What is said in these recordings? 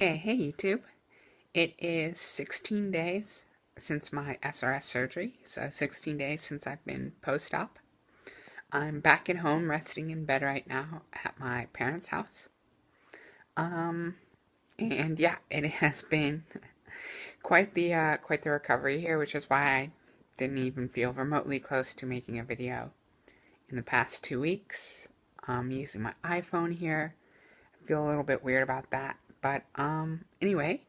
Hey YouTube. It is 16 days since my SRS surgery, so 16 days since I've been post-op. I'm back at home resting in bed right now at my parents' house. Um, and yeah, it has been quite the recovery here, which is why I didn't even feel remotely close to making a video in the past 2 weeks. I'm using my iPhone here. I feel a little bit weird about that, but anyway,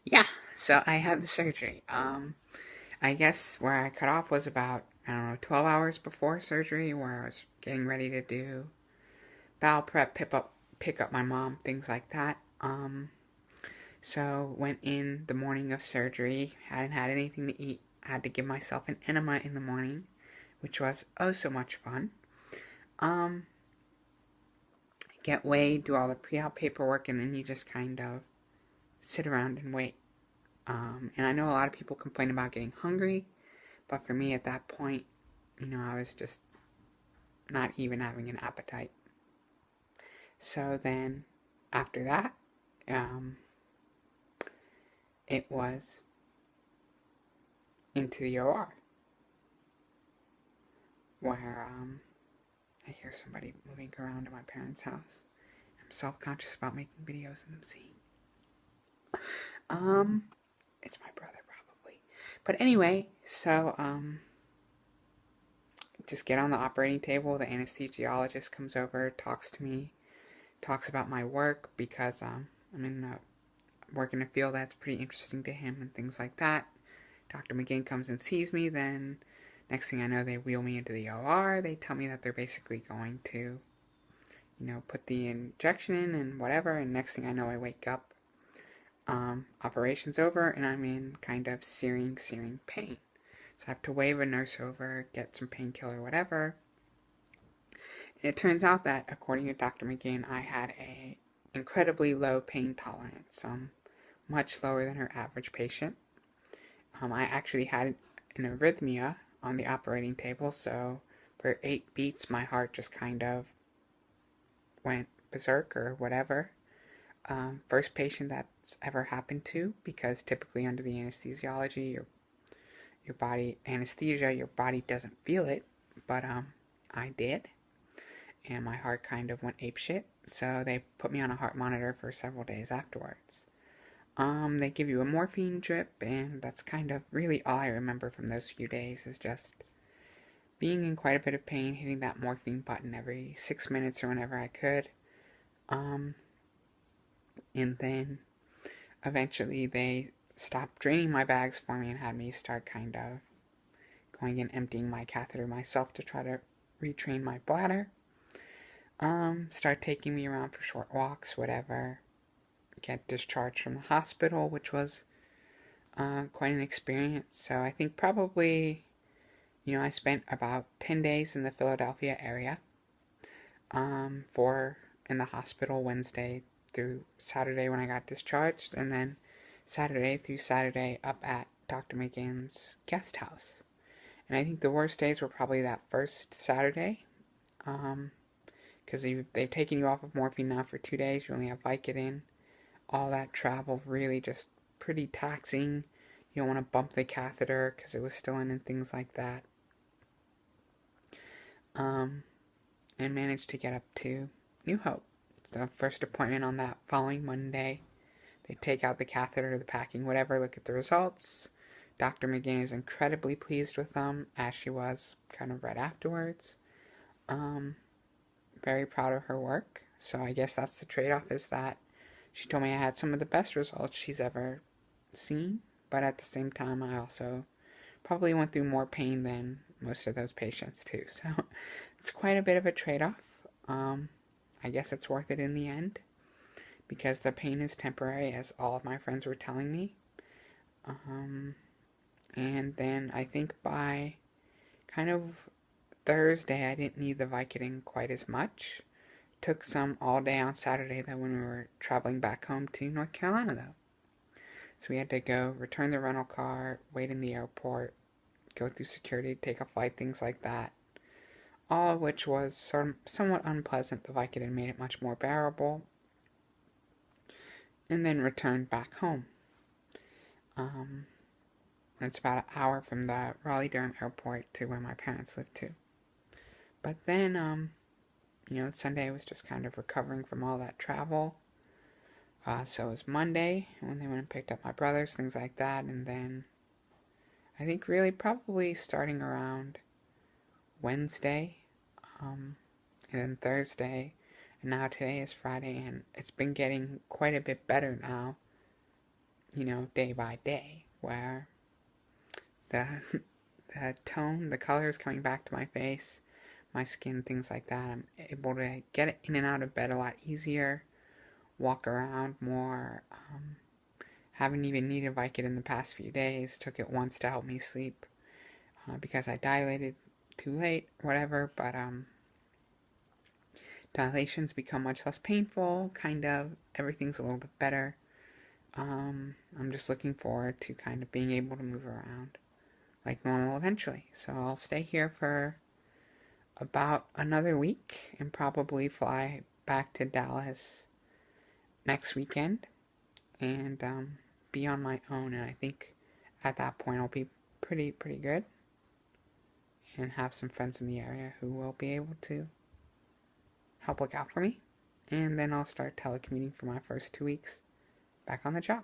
yeah, so I had the surgery. I guess where I cut off was about, I don't know, 12 hours before surgery, where I was getting ready to do bowel prep, pick up my mom, things like that. So went in the morning of surgery, hadn't had anything to eat, had to give myself an enema in the morning, which was oh so much fun. Um, get weighed, do all the pre-op paperwork, and then you just kind of sit around and wait. And I know a lot of people complain about getting hungry, but for me at that point, I was just not even having an appetite. So then after that, um, it was into the OR where I hear somebody moving around in my parents' house. I'm self-conscious about making videos and them seeing. Um, it's my brother probably. But anyway, so just get on the operating table. The anesthesiologist comes over, talks to me, talks about my work because I'm in work in a field that's pretty interesting to him and things like that. Dr. McGinn comes and sees me, then next thing I know, they wheel me into the OR. They tell me that they're basically going to, put the injection in and whatever, and next thing I know, I wake up. Operation's over, and I'm in kind of searing pain. So I have to wave a nurse over, get some painkiller, whatever. And it turns out that, according to Dr. McGinn, I had a incredibly low pain tolerance, much lower than her average patient. I actually had an arrhythmia on the operating table, so for 8 beats, my heart just kind of went berserk or whatever. First patient that's ever happened to, because typically under the anesthesiology, your body anesthesia, your body doesn't feel it, but I did, and my heart kind of went apeshit. So they put me on a heart monitor for several days afterwards. They give you a morphine drip, and that's kind of really all I remember from those few days is just being in quite a bit of pain, hitting that morphine button every 6 minutes or whenever I could. Um, and then eventually they stopped draining my bags for me and had me start kind of going and emptying my catheter myself to try to retrain my bladder. Start taking me around for short walks, whatever. Get discharged from the hospital, which was quite an experience. So I think probably, I spent about 10 days in the Philadelphia area. For in the hospital Wednesday through Saturday when I got discharged, and then Saturday through Saturday up at Dr. McGinn's guest house. And I think the worst days were probably that first Saturday, because they've taken you off of morphine now for 2 days. You only have Vicodin. All that travel really just pretty taxing. You don't want to bump the catheter because it was still in and things like that. And managed to get up to New Hope. So first appointment on that following Monday. They take out the catheter, the packing, whatever, look at the results. Dr. McGinn is incredibly pleased with them, as she was kind of right afterwards. Very proud of her work. So I guess that's the trade-off, is that she told me I had some of the best results she's ever seen, but at the same time I also probably went through more pain than most of those patients too. So it's quite a bit of a trade-off. I guess it's worth it in the end because the pain is temporary, as all of my friends were telling me. And then I think by kind of Thursday, I didn't need the Vicodin quite as much. Took some all day on Saturday, though, when we were traveling back home to North Carolina, though. So we had to go return the rental car, wait in the airport, go through security, take a flight, things like that. All of which was somewhat unpleasant. The Vicodin made it much more bearable. and then return back home. It's about an hour from the Raleigh-Durham airport to where my parents live too. But then, Sunday was just kind of recovering from all that travel. So it was Monday when they went and picked up my brothers, things like that. And then I think really probably starting around Wednesday, and then Thursday, and now today is Friday, and it's been getting quite a bit better now, day by day, where the the tone, the color is coming back to my face, my skin, things like that. I'm able to get in and out of bed a lot easier, walk around more. Haven't even needed Vicodin in the past few days. Took it once to help me sleep because I dilated too late, whatever. But dilations become much less painful. Kind of everything's a little bit better. I'm just looking forward to kind of being able to move around like normal eventually. So I'll stay here for about another week and probably fly back to Dallas next weekend and be on my own. And I think at that point I'll be pretty good and have some friends in the area who will be able to help look out for me. And then I'll start telecommuting for my first 2 weeks back on the job.